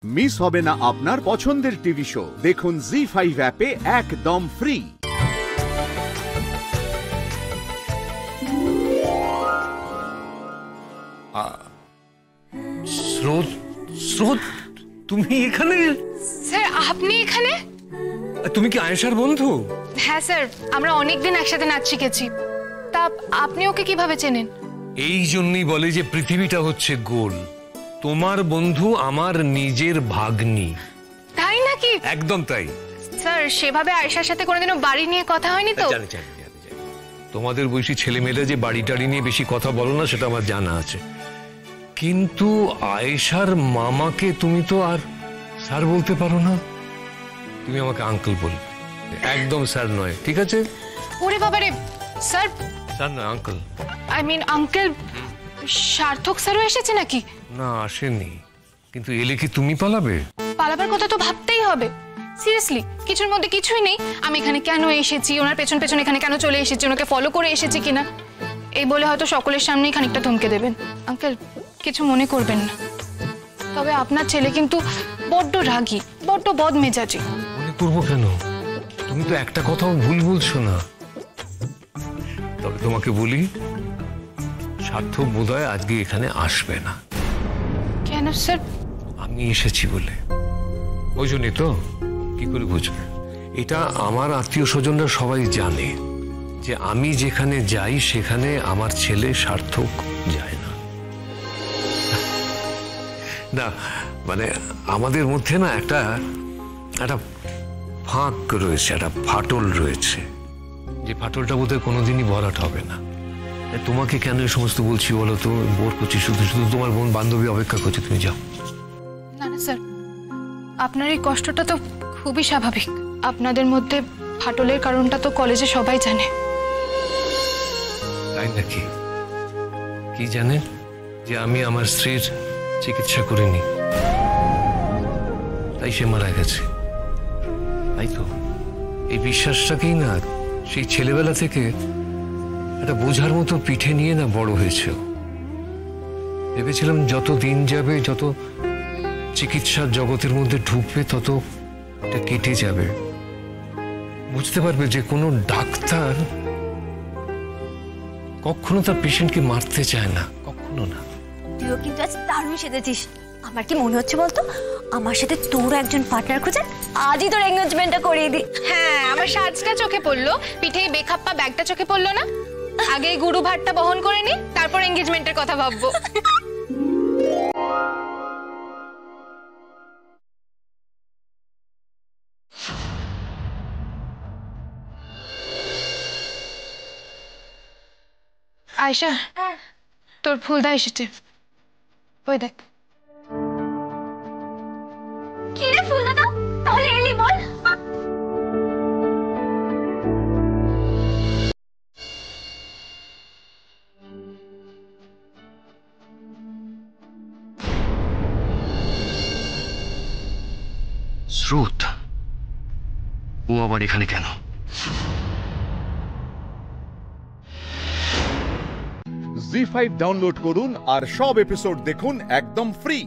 Miss হবে না আপনার পছন্দের টিভি শো। দেখুন জি5 অ্যাপে একদম ফ্রি। স্রোত, স্রোত, তুমি এখানে? স্যার আপনি এখানে? তুমি কি আয়েশার বন্ধু? হ্যাঁ স্যার, আমরা অনেকদিন একসাথে নাচ শিখেছি। তা আপনি ওকে কিভাবে চেনেন? এই জন্যই বলে যে পৃথিবীটা হচ্ছে গোল। তোমার বন্ধু আমার নিজের ভাগ্নি। তাই নাকি? একদম তাই। স্যার সেভাবে আয়েশার সাথে কোনোদিনও বাড়ি নিয়ে কথা হয়নি তো? জানি জানি জানি জানি। তোমাদের বয়সী ছেলেমেয়েরা যে বাড়ি টাড়ি নিয়ে বেশি কথা বলো না সেটা আমার জানা আছে, কিন্তু আয়েশার মামাকে তুমি তো আর স্যার বলতে পারো না। তুমি আমাকে আঙ্কেল বলবে, একদম স্যার নয়, ঠিক আছে? ওরে বাবারে, স্যার স্যার নয়, uncle. I mean uncle. Sarthak স্যারও এসেছে নাকি? না আসেনি, কিন্তু এলে কি তুমি পালাবে? পালাবার কথা তো ভাবতেই হবে। সিরিয়াসলি কিছুর মধ্যে কিছুই নেই। আমি এখানে কেন এসেছি, ওনার পেছন পেছন এখানে কেন চলে এসেছি, ওনাকে ফলো করে এসেছি কিনা, এই বলে হয়তো সকলের সামনেই খানিকটা ধমকে দেবেন। আঙ্কেল কিছু মনে করবেন না, তবে আপনার ছেলে কিন্তু বড্ড রাগী, বড্ড বদমেজাজি। মনে করবো কেন? তুমি তো একটা কথাও ভুল বলছো না। তবে তোমাকে বলি, সার্থক বোধহয় আজকে এখানে আসবে না। কেন স্যার? আমি এসেছি বলে। ওই জন্যই তো। কি করে বুঝবে? এটা আমার আত্মীয় স্বজনরা সবাই জানে যে আমি যেখানে যাই সেখানে আমার ছেলে সার্থক যায় না। না মানে আমাদের মধ্যে না একটা ফাঁক রয়েছে, একটা ফাটল রয়েছে, যে ফাটলটা বোধহয় কোনোদিনই ভরাট হবে না। তোমাকে কেন এই সমস্ত বলছি বলো তো? বোর করছি, শুধু শুধু তোমার বোন বান্ধবী অপেক্ষা করছে, তুমি যাও। না না স্যার, আপনার এই কষ্টটা তো খুবই স্বাভাবিক। আপনাদের মধ্যে ফাটলের কারণটা তো কলেজে সবাই জানে। তাই নাকি? কি জানে? যে আমি আমার স্ত্রীর চিকিৎসা করিনি, তাই সে মারা গেছে। তাই তো এই বিশ্বাসটাকেই না সেই ছেলেবেলা থেকে একটা বোঝার মতো পিঠে নিয়ে না বড় হয়েছে। ভেবেছিলাম যত দিন যাবে, যত চিকিৎসার জগতের মধ্যে ঢুকবে, তত এটা কেটে যাবে। বুঝতে পারবে যে কোনো ডাক্তার কখনো তার পেশেন্টকে মারতে চায় না, কখনো না। তুইও কিন্তু আজ দারুণ সেজেছিস। আমার কি মনে হচ্ছে বলতো, আমার সাথে তোর একজন পার্টনার খুঁজে আজই তোর এনগেজমেন্টটা করিয়ে দি। হ্যাঁ, আমার সাজটা চোখে পড়লো, পিঠে বেখাপ্পা ব্যাগটা চোখে পড়লো না? আগে গুরু ভাতটা বহন করে নি, তারপর এনগেজমেন্টের কথা ভাববো। আয়শা, তোর ফুলদা এসেছে, ওই দেখ। কি রে ফুলদাদা, তাহলে এলি বল। স্রোত, ও আবার এখানে কেন? জি5 ডাউনলোড করুন আর সব এপিসোড দেখুন একদম ফ্রি।